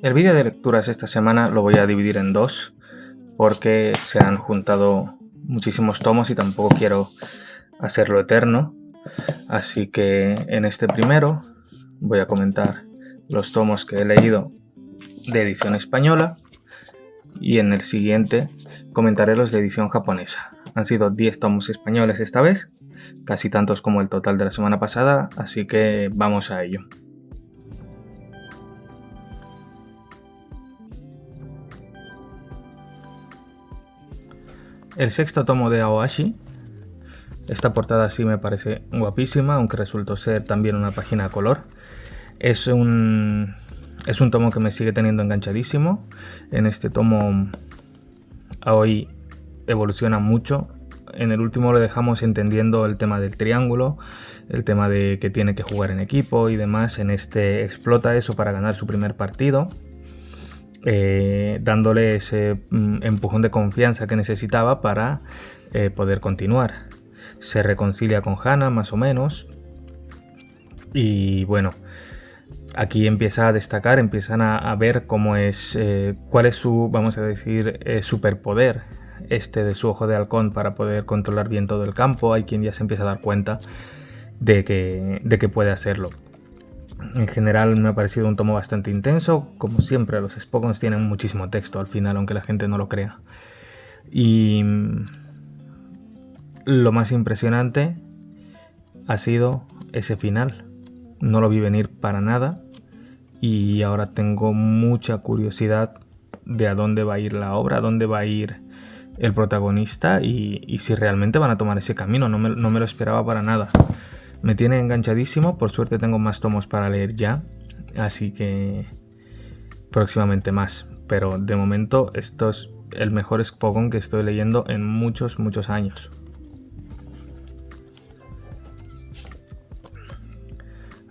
El vídeo de lecturas esta semana lo voy a dividir en dos porque se han juntado muchísimos tomos y tampoco quiero hacerlo eterno. Así que en este primero voy a comentar los tomos que he leído de edición española y en el siguiente comentaré los de edición japonesa. Han sido 10 tomos españoles esta vez, casi tantos como el total de la semana pasada, así que vamos a ello. El sexto tomo de Aoashi. Esta portada sí me parece guapísima, aunque resultó ser también una página a color. Es un tomo que me sigue teniendo enganchadísimo. En este tomo Aoi evoluciona mucho. En el último lo dejamos entendiendo el tema del triángulo, el tema de que tiene que jugar en equipo y demás. En este explota eso para ganar su primer partido, dándole ese empujón de confianza que necesitaba para poder continuar. Se reconcilia con Hana más o menos y bueno, aquí empieza a destacar, empiezan a ver cómo es, cuál es su, vamos a decir, superpoder de su ojo de halcón para poder controlar bien todo el campo. Hay quien ya se empieza a dar cuenta de que puede hacerlo. En general me ha parecido un tomo bastante intenso. Como siempre, los Spokons tienen muchísimo texto al final, aunque la gente no lo crea. Y lo más impresionante ha sido ese final. No lo vi venir para nada y ahora tengo mucha curiosidad de a dónde va a ir la obra, a dónde va a ir el protagonista y si realmente van a tomar ese camino. No me lo esperaba para nada. Me tiene enganchadísimo, por suerte tengo más tomos para leer ya, así que próximamente más. Pero de momento esto es el mejor Spokon que estoy leyendo en muchos años.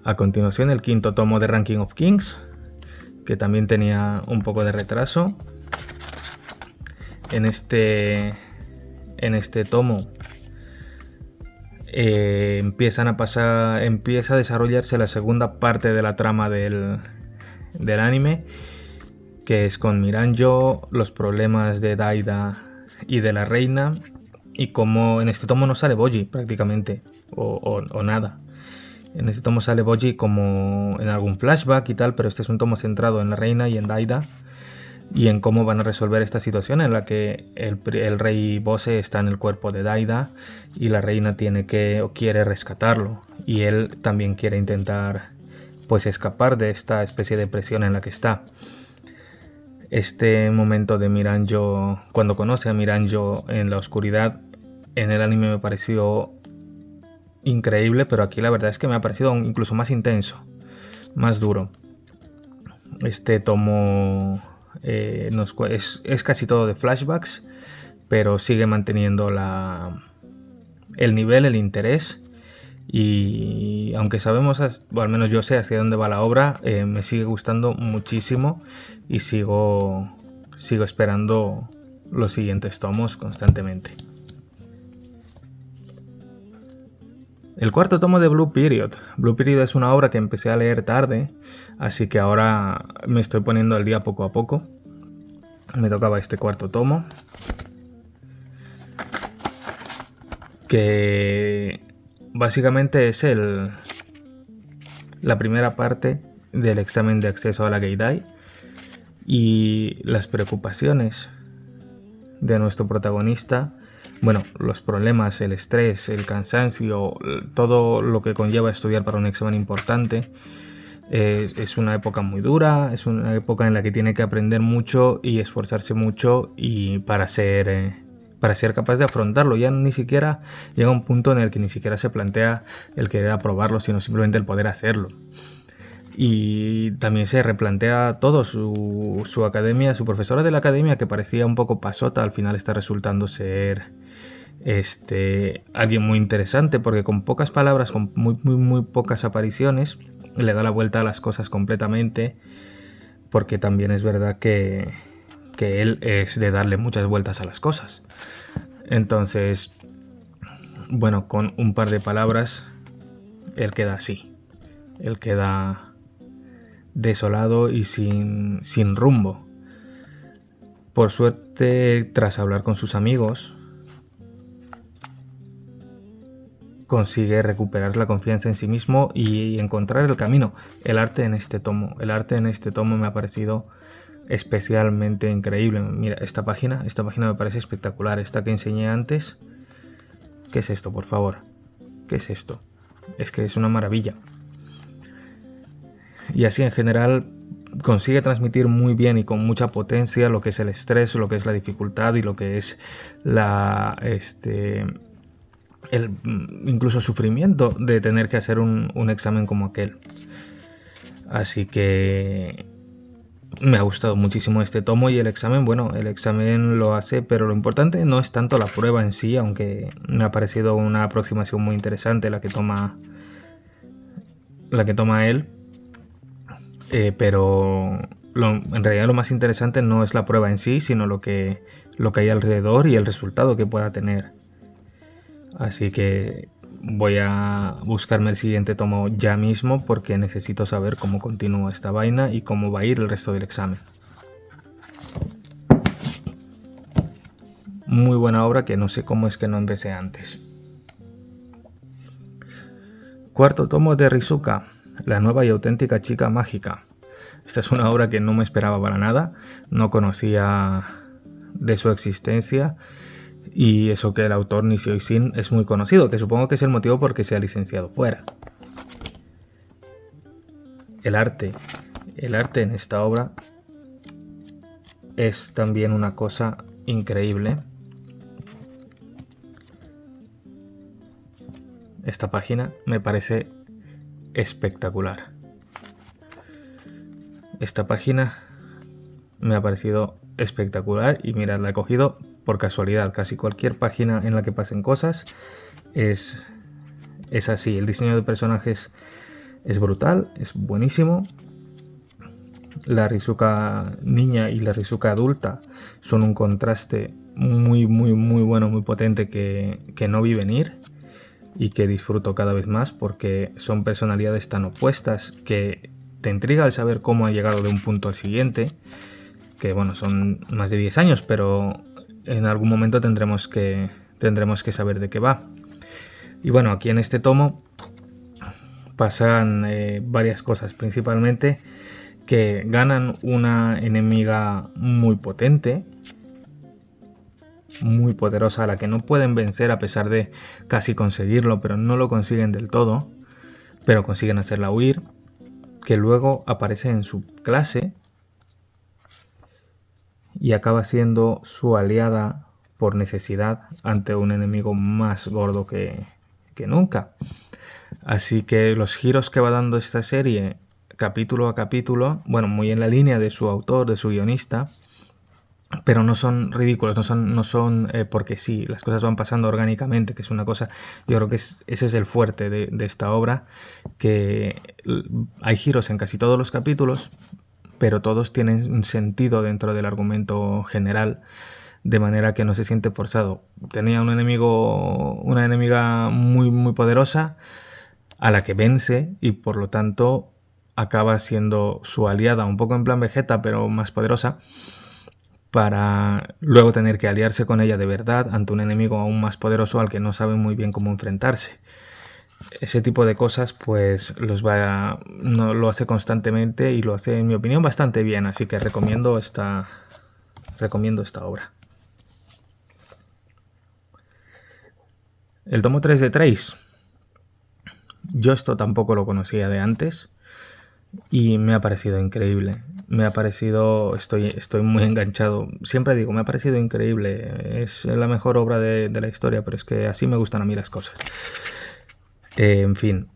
A continuación el quinto tomo de Ranking of Kings, que también tenía un poco de retraso. En este tomo empieza a desarrollarse la segunda parte de la trama del anime, que es con Miranjo, los problemas de Daida y de la reina, y como en este tomo no sale Boji prácticamente, o nada. En este tomo sale Boji como en algún flashback y tal, pero este es un tomo centrado en la reina y en Daida y en cómo van a resolver esta situación en la que el rey Bose está en el cuerpo de Daida y la reina quiere rescatarlo y él también quiere intentar pues escapar de esta especie de presión en la que está. Este momento de Miranjo, cuando conoce a Miranjo en la oscuridad, en el anime me pareció increíble, pero aquí la verdad es que me ha parecido incluso más intenso, más duro. Este tomo es casi todo de flashbacks, pero sigue manteniendo el nivel, el interés, y aunque sabemos, o al menos yo sé hacia dónde va la obra, me sigue gustando muchísimo y sigo esperando los siguientes tomos constantemente. El cuarto tomo de Blue Period. Blue Period es una obra que empecé a leer tarde, así que ahora me estoy poniendo al día poco a poco. Me tocaba este cuarto tomo, que básicamente es la primera parte del examen de acceso a la Geidai y las preocupaciones de nuestro protagonista. Bueno, los problemas, el estrés, el cansancio, todo lo que conlleva estudiar para un examen importante. Es una época muy dura, es una época en la que tiene que aprender mucho y esforzarse mucho y para ser capaz de afrontarlo. Ya ni siquiera llega un punto en el que ni siquiera se plantea el querer aprobarlo, sino simplemente el poder hacerlo. Y también se replantea todo, su academia, su profesora de la academia, que parecía un poco pasota, al final está resultando ser alguien muy interesante, porque con pocas palabras, con muy pocas apariciones, le da la vuelta a las cosas completamente, porque también es verdad que él es de darle muchas vueltas a las cosas. Entonces, bueno, con un par de palabras, él queda así. Él queda desolado y sin rumbo. Por suerte, tras hablar con sus amigos, consigue recuperar la confianza en sí mismo y encontrar el camino. El arte en este tomo me ha parecido especialmente increíble. Mira, esta página me parece espectacular. Esta que enseñé antes. ¿Qué es esto, por favor? ¿Qué es esto? Es que es una maravilla. Y así en general consigue transmitir muy bien y con mucha potencia lo que es el estrés, lo que es la dificultad y lo que es el incluso sufrimiento de tener que hacer un examen como aquel. Así que me ha gustado muchísimo este tomo y el examen lo hace, pero lo importante no es tanto la prueba en sí, aunque me ha parecido una aproximación muy interesante la que toma él, pero en realidad lo más interesante no es la prueba en sí, sino lo que hay alrededor y el resultado que pueda tener. Así que voy a buscarme el siguiente tomo ya mismo porque necesito saber cómo continúa esta vaina y cómo va a ir el resto del examen. Muy buena obra que no sé cómo es que no empecé antes. Cuarto tomo de Rizuka, la nueva y auténtica chica mágica. Esta es una obra que no me esperaba para nada, no conocía de su existencia. Y eso que el autor Nishio Ishin es muy conocido, que supongo que es el motivo por que se ha licenciado fuera. El arte en esta obra es también una cosa increíble. Esta página me parece espectacular. Esta página me ha parecido espectacular y mirad, la he cogido por casualidad. Casi cualquier página en la que pasen cosas es así. El diseño de personajes es brutal, es buenísimo. La Rizuka niña y la Rizuka adulta son un contraste muy bueno, muy potente que no vi venir y que disfruto cada vez más porque son personalidades tan opuestas que te intriga el saber cómo ha llegado de un punto al siguiente, que bueno, son más de 10 años, pero en algún momento tendremos que saber de qué va. Y bueno, aquí en este tomo pasan varias cosas, principalmente que ganan una enemiga muy potente, muy poderosa, a la que no pueden vencer a pesar de casi conseguirlo, pero no lo consiguen del todo, pero consiguen hacerla huir, que luego aparece en su clase y acaba siendo su aliada por necesidad ante un enemigo más gordo que nunca. Así que los giros que va dando esta serie capítulo a capítulo, bueno, muy en la línea de su autor, de su guionista, pero no son ridículos, no son porque sí, las cosas van pasando orgánicamente, que es una cosa, yo creo que ese es el fuerte de esta obra, que hay giros en casi todos los capítulos, pero todos tienen un sentido dentro del argumento general, de manera que no se siente forzado. Tenía una enemiga muy poderosa, a la que vence y por lo tanto acaba siendo su aliada, un poco en plan Vegeta, pero más poderosa, para luego tener que aliarse con ella de verdad ante un enemigo aún más poderoso al que no sabe muy bien cómo enfrentarse. Ese tipo de cosas pues lo hace constantemente y lo hace, en mi opinión, bastante bien, así que recomiendo esta obra. El tomo 3 de Trace. Yo esto tampoco lo conocía de antes y me ha parecido increíble. Estoy muy enganchado. Siempre digo, me ha parecido increíble. Es la mejor obra de la historia, pero es que así me gustan a mí las cosas. En fin,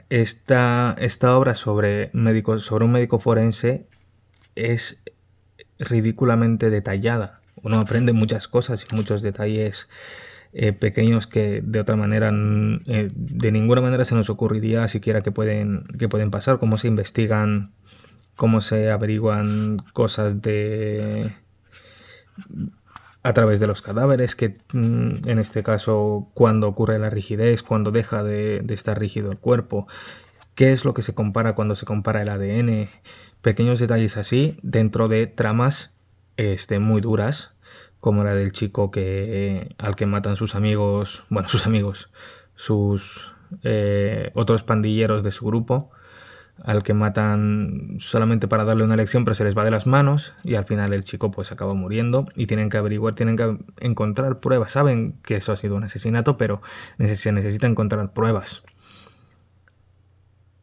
esta obra sobre un médico forense es ridículamente detallada. Uno aprende muchas cosas y muchos detalles pequeños que de otra manera de ninguna manera se nos ocurriría siquiera que pueden pasar, cómo se investigan, cómo se averiguan cosas a través de los cadáveres, que en este caso cuando ocurre la rigidez, cuando deja de estar rígido el cuerpo, ¿Qué es lo que se compara cuando se compara el ADN? Pequeños detalles así dentro de tramas muy duras, como la del chico al que matan sus amigos, bueno, sus amigos, sus otros pandilleros de su grupo, al que matan solamente para darle una lección, pero se les va de las manos y al final el chico pues acaba muriendo y tienen que averiguar, tienen que encontrar pruebas. Saben que eso ha sido un asesinato, pero se necesita encontrar pruebas.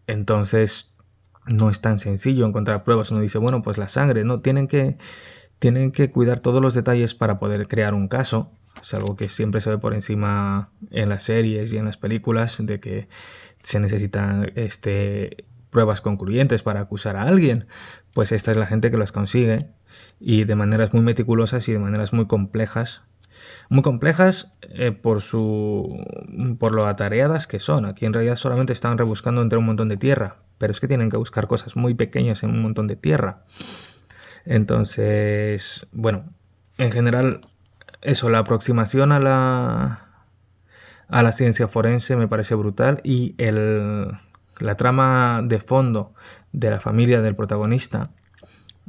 Entonces no es tan sencillo encontrar pruebas. Uno dice, bueno, pues la sangre, no, tienen que cuidar todos los detalles para poder crear un caso. Es algo que siempre se ve por encima en las series y en las películas, de que se necesitan pruebas concluyentes para acusar a alguien. Pues esta es la gente que las consigue, y de maneras muy meticulosas y de maneras muy complejas. Muy complejas por lo atareadas que son. Aquí en realidad solamente están rebuscando entre un montón de tierra, pero es que tienen que buscar cosas muy pequeñas en un montón de tierra. Entonces, bueno, en general, eso, la aproximación a la ciencia forense me parece brutal, y la trama de fondo de la familia del protagonista,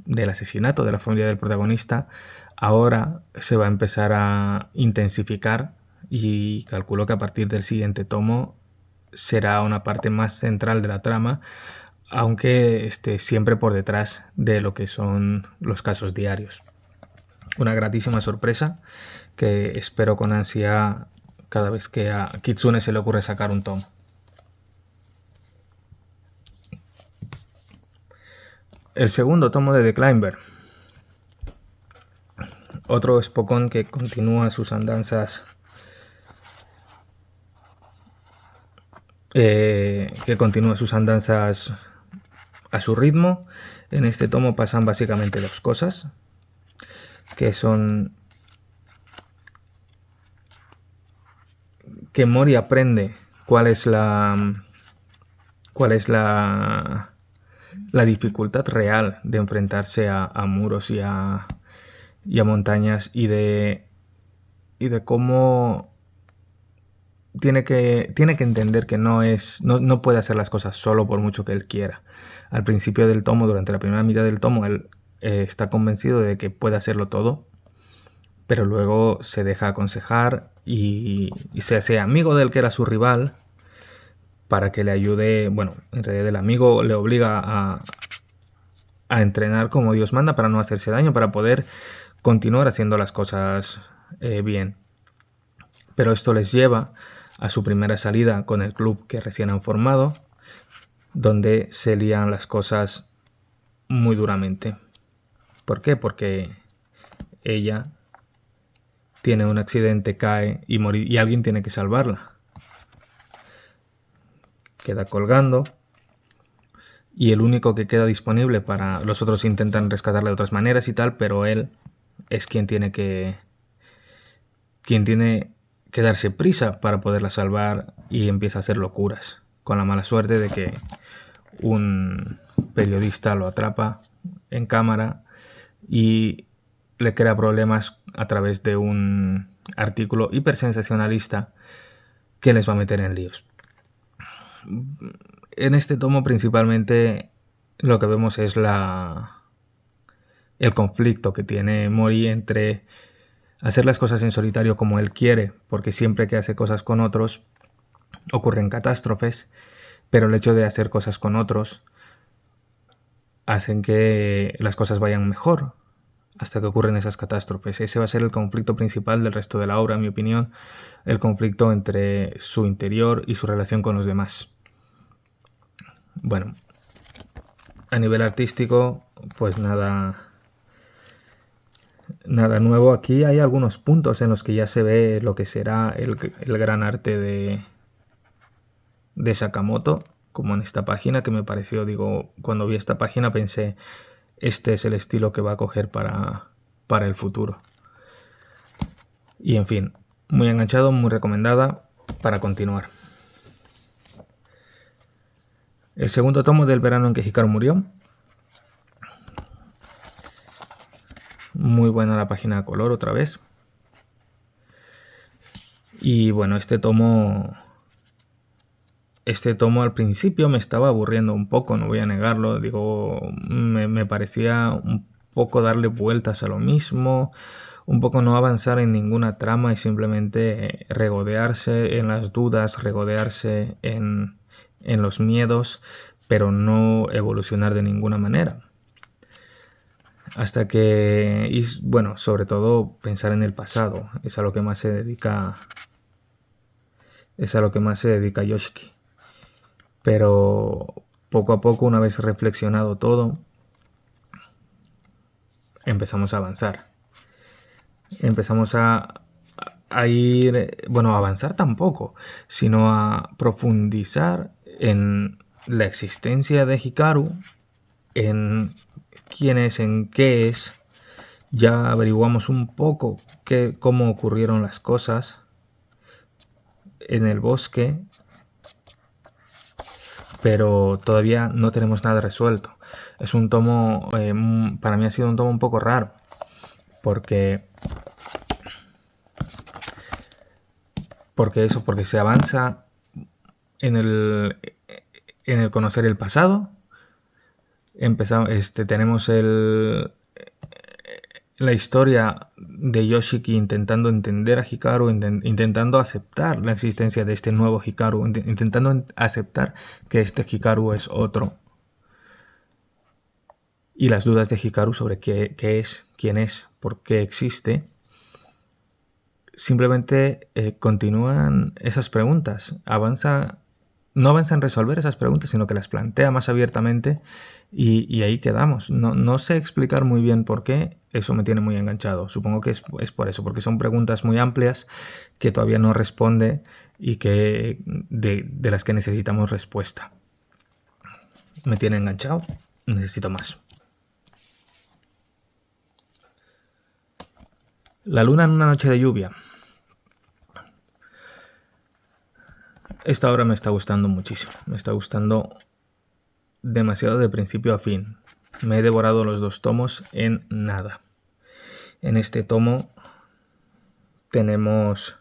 del asesinato de la familia del protagonista, ahora se va a empezar a intensificar, y calculo que a partir del siguiente tomo será una parte más central de la trama, aunque esté siempre por detrás de lo que son los casos diarios. Una gratísima sorpresa que espero con ansia cada vez que a Kitsune se le ocurre sacar un tomo. El segundo tomo de The Climber. Otro espocón que continúa sus andanzas a su ritmo. En este tomo pasan básicamente dos cosas, que son que Mori aprende cuál es la dificultad real de enfrentarse a muros y a montañas, y de cómo tiene que entender que no puede hacer las cosas solo por mucho que él quiera. Al principio del tomo, durante la primera mitad del tomo, él está convencido de que puede hacerlo todo, pero luego se deja aconsejar y se hace amigo del que era su rival para que le ayude. Bueno, en realidad el amigo le obliga a entrenar como Dios manda para no hacerse daño, para poder continuar haciendo las cosas bien. Pero esto les lleva a su primera salida con el club que recién han formado, donde se lían las cosas muy duramente. ¿Por qué? Porque ella tiene un accidente, cae y alguien tiene que salvarla. Queda colgando, y el único que queda disponible para los otros intentan rescatarla de otras maneras y tal, pero él es quien tiene que darse prisa para poderla salvar, y empieza a hacer locuras, con la mala suerte de que un periodista lo atrapa en cámara y le crea problemas a través de un artículo hipersensacionalista que les va a meter en líos. En este tomo principalmente lo que vemos es el conflicto que tiene Mori entre hacer las cosas en solitario como él quiere, porque siempre que hace cosas con otros ocurren catástrofes, pero el hecho de hacer cosas con otros hacen que las cosas vayan mejor hasta que ocurren esas catástrofes. Ese va a ser el conflicto principal del resto de la obra, en mi opinión, el conflicto entre su interior y su relación con los demás. Bueno, a nivel artístico, pues nada nuevo. Aquí hay algunos puntos en los que ya se ve lo que será el gran arte de Sakamoto, como en esta página, que me pareció, cuando vi esta página pensé, este es el estilo que va a coger para el futuro. Y en fin, muy enganchado, muy recomendada para continuar. El segundo tomo del verano en que Hikaru murió. Muy buena la página de color otra vez. Y bueno, este tomo este tomo al principio me estaba aburriendo un poco, no voy a negarlo. Digo, me parecía un poco darle vueltas a lo mismo, un poco no avanzar en ninguna trama y simplemente regodearse en las dudas, regodearse en los miedos, pero no evolucionar de ninguna manera. Hasta que, y bueno, sobre todo pensar en el pasado, es a lo que más se dedica, Yoshiki. Pero poco a poco, una vez reflexionado todo, empezamos a avanzar. Empezamos a ir, bueno, a avanzar tampoco, sino a profundizar en la existencia de Hikaru, en quién es, en qué es. Ya averiguamos un poco cómo ocurrieron las cosas en el bosque, pero todavía no tenemos nada resuelto. Es un tomo, para mí ha sido un tomo un poco raro, porque se avanza en el conocer el pasado. Tenemos la historia de Yoshiki intentando entender a Hikaru, intentando aceptar la existencia de este nuevo Hikaru, intentando aceptar que este Hikaru es otro. Y las dudas de Hikaru sobre qué es, quién es, por qué existe. Simplemente continúan esas preguntas. No avanza en resolver esas preguntas, sino que las plantea más abiertamente y ahí quedamos. No sé explicar muy bien por qué, eso me tiene muy enganchado. Supongo que es por eso, porque son preguntas muy amplias que todavía no responde y de las que necesitamos respuesta. Me tiene enganchado, necesito más. La luna en una noche de lluvia. Esta obra me está gustando muchísimo, me está gustando demasiado de principio a fin. Me he devorado los 2 tomos en nada. En este tomo tenemos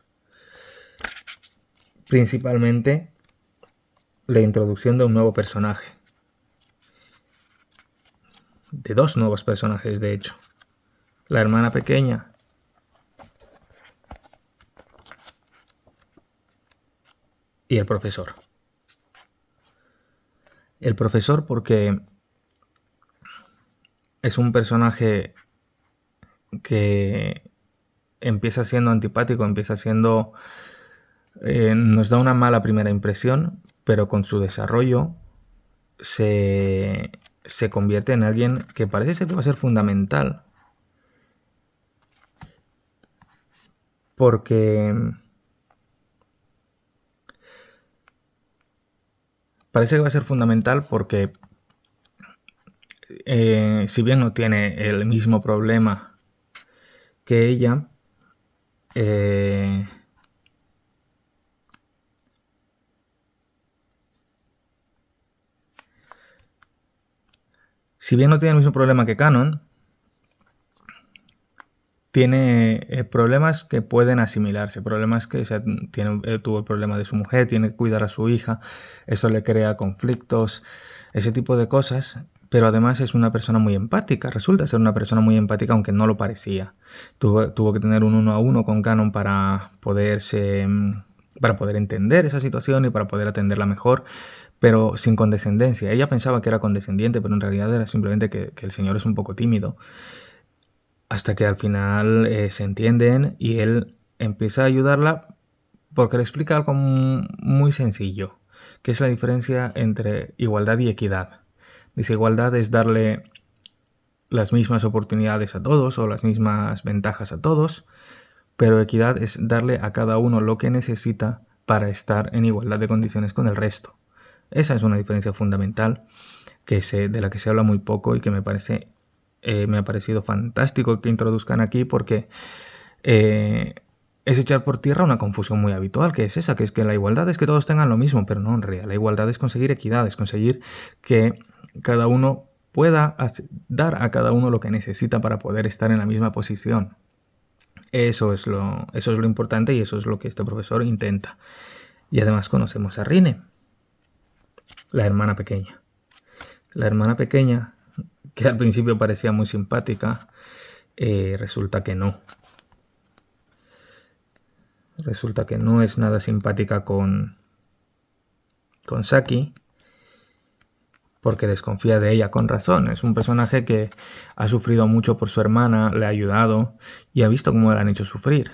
principalmente la introducción de un nuevo personaje. De 2 nuevos personajes, de hecho. La hermana pequeña y el profesor. El profesor porque es un personaje que empieza siendo antipático, nos da una mala primera impresión, pero con su desarrollo se convierte en alguien que parece ser que va a ser fundamental. Porque parece que va a ser fundamental porque si bien no tiene el mismo problema que ella, si bien no tiene el mismo problema que Canon, tiene problemas que pueden asimilarse, problemas que tuvo el problema de su mujer, tiene que cuidar a su hija, eso le crea conflictos, ese tipo de cosas, pero además es una persona muy empática, resulta ser una persona muy empática aunque no lo parecía. Tuvo que tener un 1 a 1 con Canon para poder entender esa situación y para poder atenderla mejor, pero sin condescendencia. Ella pensaba que era condescendiente, pero en realidad era simplemente que el señor es un poco tímido. Hasta que al final se entienden y él empieza a ayudarla porque le explica algo muy sencillo, que es la diferencia entre igualdad y equidad. Dice, igualdad es darle las mismas oportunidades a todos o las mismas ventajas a todos, pero equidad es darle a cada uno lo que necesita para estar en igualdad de condiciones con el resto. Esa es una diferencia fundamental de la que se habla muy poco y que me ha parecido fantástico que introduzcan aquí porque es echar por tierra una confusión muy habitual, que es esa, que es que la igualdad es que todos tengan lo mismo, pero no, en realidad la igualdad es conseguir equidad, es conseguir que cada uno pueda dar a cada uno lo que necesita para poder estar en la misma posición. Eso es lo importante y eso es lo que este profesor intenta. Y además conocemos a Rine. la hermana pequeña. La hermana pequeña, que al principio parecía muy simpática, resulta que no. Resulta que no es nada simpática con Saki, porque desconfía de ella con razón. Es un personaje que ha sufrido mucho por su hermana, le ha ayudado y ha visto cómo le han hecho sufrir.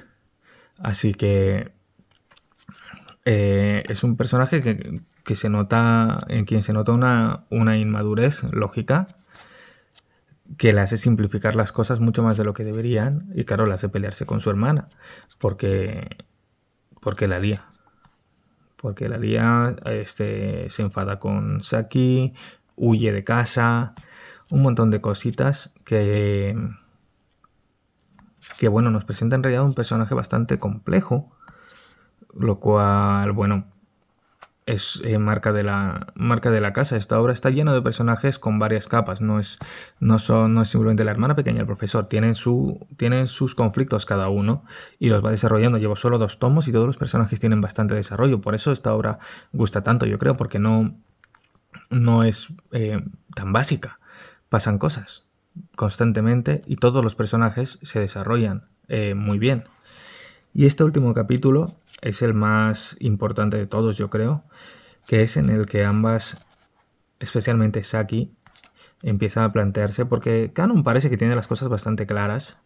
Así que es un personaje que se nota, en quien se nota una inmadurez lógica que le hace simplificar las cosas mucho más de lo que deberían, y claro, le hace pelearse con su hermana porque la lía. Porque la lía, se enfada con Saki, huye de casa, un montón de cositas que bueno, nos presenta en realidad un personaje bastante complejo, lo cual, bueno, es marca de la casa. Esta obra está llena de personajes con varias capas. No es simplemente la hermana pequeña, el profesor. Tienen sus conflictos cada uno y los va desarrollando. Llevo solo 2 tomos y todos los personajes tienen bastante desarrollo. Por eso esta obra gusta tanto, yo creo, porque no es tan básica. Pasan cosas constantemente y todos los personajes se desarrollan muy bien. Y este último capítulo es el más importante de todos, yo creo, que es en el que ambas, especialmente Saki, empiezan a plantearse, porque Kanon parece que tiene las cosas bastante claras,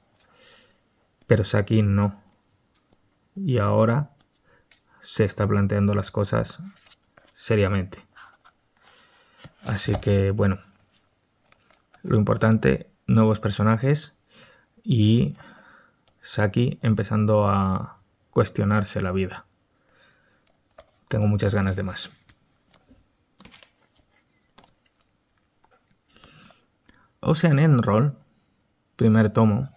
pero Saki no. Y ahora se está planteando las cosas seriamente. Así que, bueno, lo importante, nuevos personajes y Saki empezando a cuestionarse la vida. Tengo muchas ganas de más. Ocean End-Roll, primer tomo.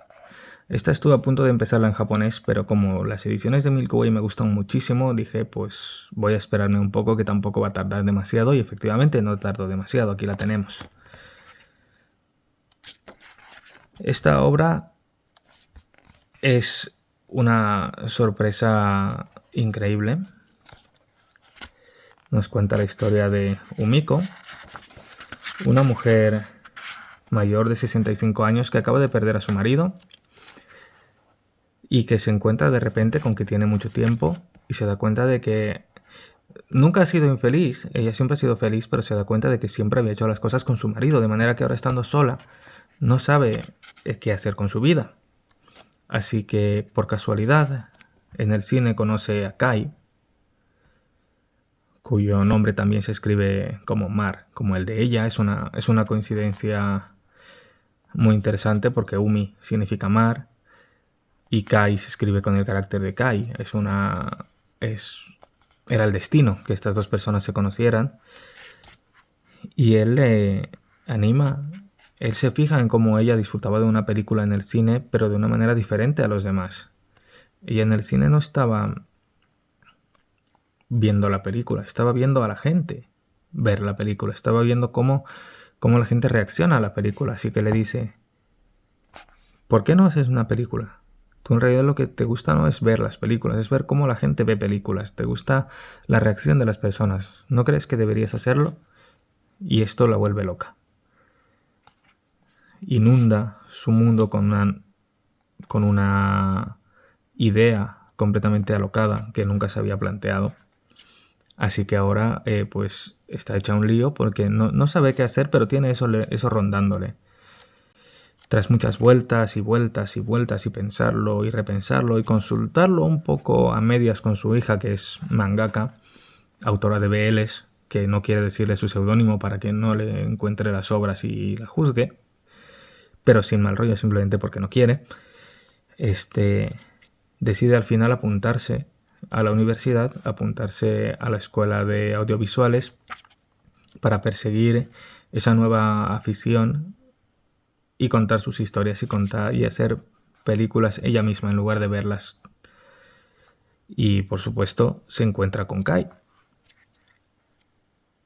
Esta estuve a punto de empezarla en japonés, pero como las ediciones de Milky Way me gustan muchísimo, dije, pues voy a esperarme un poco, que tampoco va a tardar demasiado, y efectivamente no tardó demasiado, aquí la tenemos. Esta obra es una sorpresa increíble. Nos cuenta la historia de Umiko, una mujer mayor de 65 años que acaba de perder a su marido y que se encuentra de repente con que tiene mucho tiempo y se da cuenta de que nunca ha sido infeliz. Ella siempre ha sido feliz, pero se da cuenta de que siempre había hecho las cosas con su marido, de manera que ahora, estando sola, no sabe qué hacer con su vida. Así que, por casualidad, en el cine conoce a Kai, cuyo nombre también se escribe como mar, como el de ella. Es una coincidencia muy interesante, porque Umi significa mar y Kai se escribe con el carácter de Kai. Era el destino que estas dos personas se conocieran, y él le anima. Él se fija en cómo ella disfrutaba de una película en el cine, pero de una manera diferente a los demás. Ella en el cine no estaba viendo la película, estaba viendo a la gente ver la película, estaba viendo cómo la gente reacciona a la película. Así que le dice, ¿por qué no haces una película? Tú en realidad lo que te gusta no es ver las películas, es ver cómo la gente ve películas. Te gusta la reacción de las personas. ¿No crees que deberías hacerlo? Y esto la vuelve loca. Inunda su mundo con una idea completamente alocada que nunca se había planteado. Así que ahora pues está hecha un lío, porque no sabe qué hacer, pero tiene eso rondándole. Tras muchas vueltas y vueltas y vueltas, y pensarlo y repensarlo y consultarlo un poco a medias con su hija, que es mangaka, autora de BLs, que no quiere decirle su seudónimo para que no le encuentre las obras y la juzgue, pero sin mal rollo, simplemente porque no quiere, decide al final apuntarse a la universidad, apuntarse a la escuela de audiovisuales para perseguir esa nueva afición y contar sus historias y hacer películas ella misma en lugar de verlas. Y por supuesto se encuentra con Kai.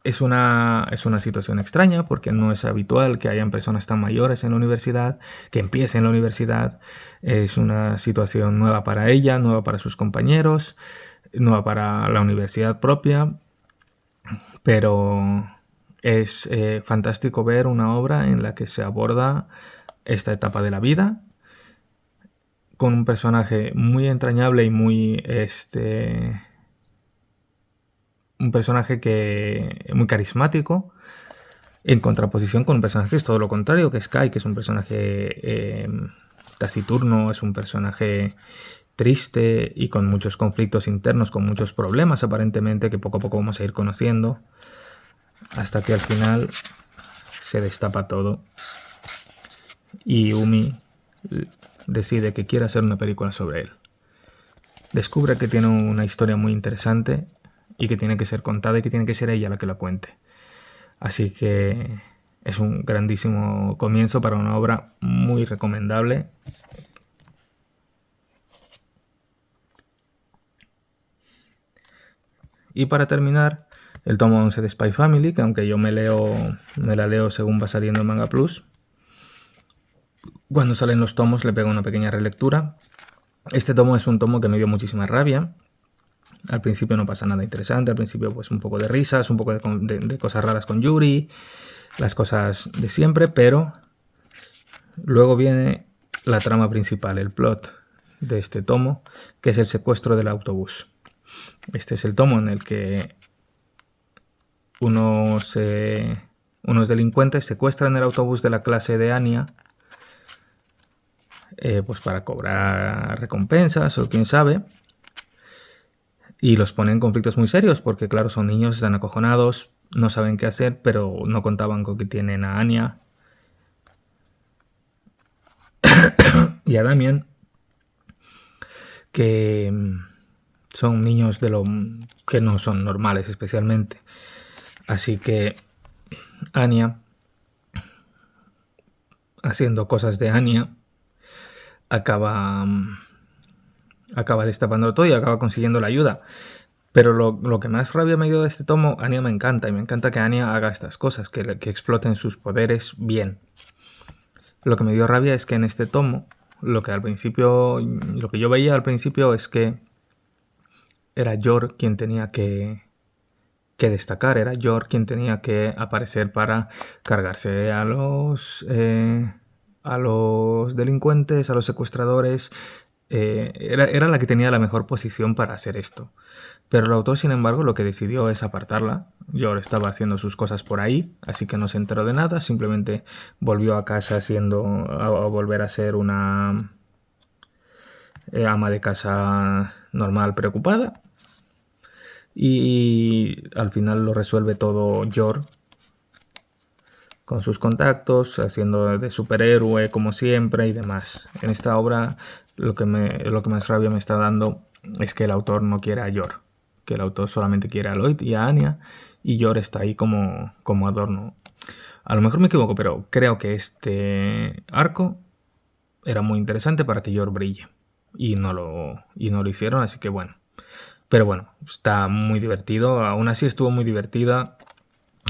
Es una situación extraña, porque no es habitual que hayan personas tan mayores en la universidad, que empiecen la universidad. Es una situación nueva para ella, nueva para sus compañeros, nueva para la universidad propia. pero es fantástico ver una obra en la que se aborda esta etapa de la vida con un personaje muy entrañable y muy un personaje que muy carismático, en contraposición con un personaje que es todo lo contrario, que es Kai, que es un personaje taciturno, es un personaje triste y con muchos conflictos internos, con muchos problemas aparentemente, que poco a poco vamos a ir conociendo, hasta que al final se destapa todo y Umi decide que quiere hacer una película sobre él. Descubre que tiene una historia muy interesante y que tiene que ser contada y que tiene que ser ella la que la cuente. Así que es un grandísimo comienzo para una obra muy recomendable. Y para terminar, el tomo 11 de Spy Family, que aunque yo me la leo según va saliendo en Manga Plus, cuando salen los tomos le pego una pequeña relectura. Este tomo es un tomo que me dio muchísima rabia. Al principio no pasa nada interesante, al principio pues un poco de risas, un poco de cosas raras con Yuri, las cosas de siempre, pero luego viene la trama principal, el plot de este tomo, que es el secuestro del autobús. Este es el tomo en el que unos delincuentes secuestran el autobús de la clase de Anya, pues para cobrar recompensas o quién sabe, y los ponen en conflictos muy serios porque claro, son niños, están acojonados, no saben qué hacer, pero no contaban con que tienen a Anya y a Damien, que son niños de lo que no son normales especialmente. Así que Anya, haciendo cosas de Anya, acaba destapándolo todo y acaba consiguiendo la ayuda. Pero lo que más rabia me dio de este tomo, Anya me encanta, y me encanta que Anya haga estas cosas, que exploten sus poderes bien. Lo que me dio rabia es que en este tomo, lo que yo veía al principio es que era Yor quien tenía que destacar, era Yor quien tenía que aparecer para cargarse a los delincuentes, a los secuestradores. Era la que tenía la mejor posición para hacer esto. Pero el autor, sin embargo, lo que decidió es apartarla. Yor estaba haciendo sus cosas por ahí, así que no se enteró de nada, simplemente volvió a casa a volver a ser una ama de casa normal preocupada. Y al final lo resuelve todo Yor con sus contactos, haciendo de superhéroe como siempre y demás. En esta obra lo que más rabia me está dando es que el autor no quiere a Yor, que el autor solamente quiere a Lloyd y a Anya, y Yor está ahí como adorno. A lo mejor me equivoco, pero creo que este arco era muy interesante para que Yor brille, y no lo hicieron, así que bueno. Pero bueno, está muy divertido, aún así estuvo muy divertida.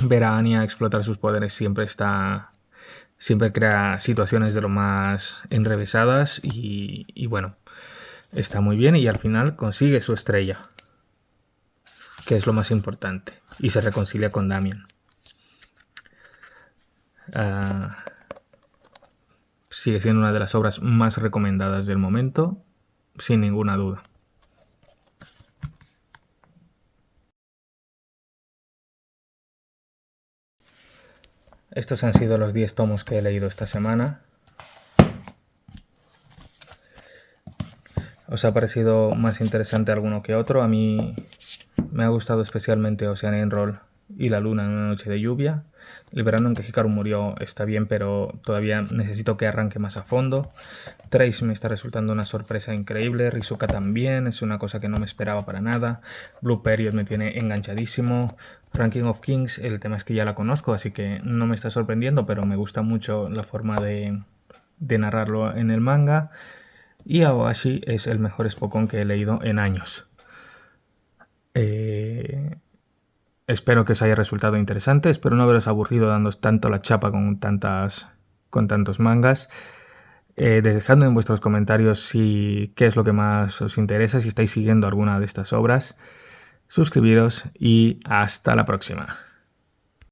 Ver a Anya explotar sus poderes siempre crea situaciones de lo más enrevesadas y bueno, está muy bien y al final consigue su estrella, que es lo más importante, y se reconcilia con Damien. Sigue siendo una de las obras más recomendadas del momento, sin ninguna duda. Estos han sido los 10 tomos que he leído esta semana. ¿Os ha parecido más interesante alguno que otro? A mí me ha gustado especialmente Ocean Roll y La luna en una noche de lluvia. El verano en que Hikaru murió está bien, pero todavía necesito que arranque más a fondo. Trace me está resultando una sorpresa increíble. Rizuka también, es una cosa que no me esperaba para nada. Blue Period me tiene enganchadísimo. Ranking of Kings, el tema es que ya la conozco, así que no me está sorprendiendo, pero me gusta mucho la forma de narrarlo en el manga. Y Aoashi es el mejor Spokon que he leído en años. Espero que os haya resultado interesante, espero no haberos aburrido dándos tanto la chapa con tantos mangas. Dejadme en vuestros comentarios qué es lo que más os interesa, si estáis siguiendo alguna de estas obras. suscribiros y hasta la próxima.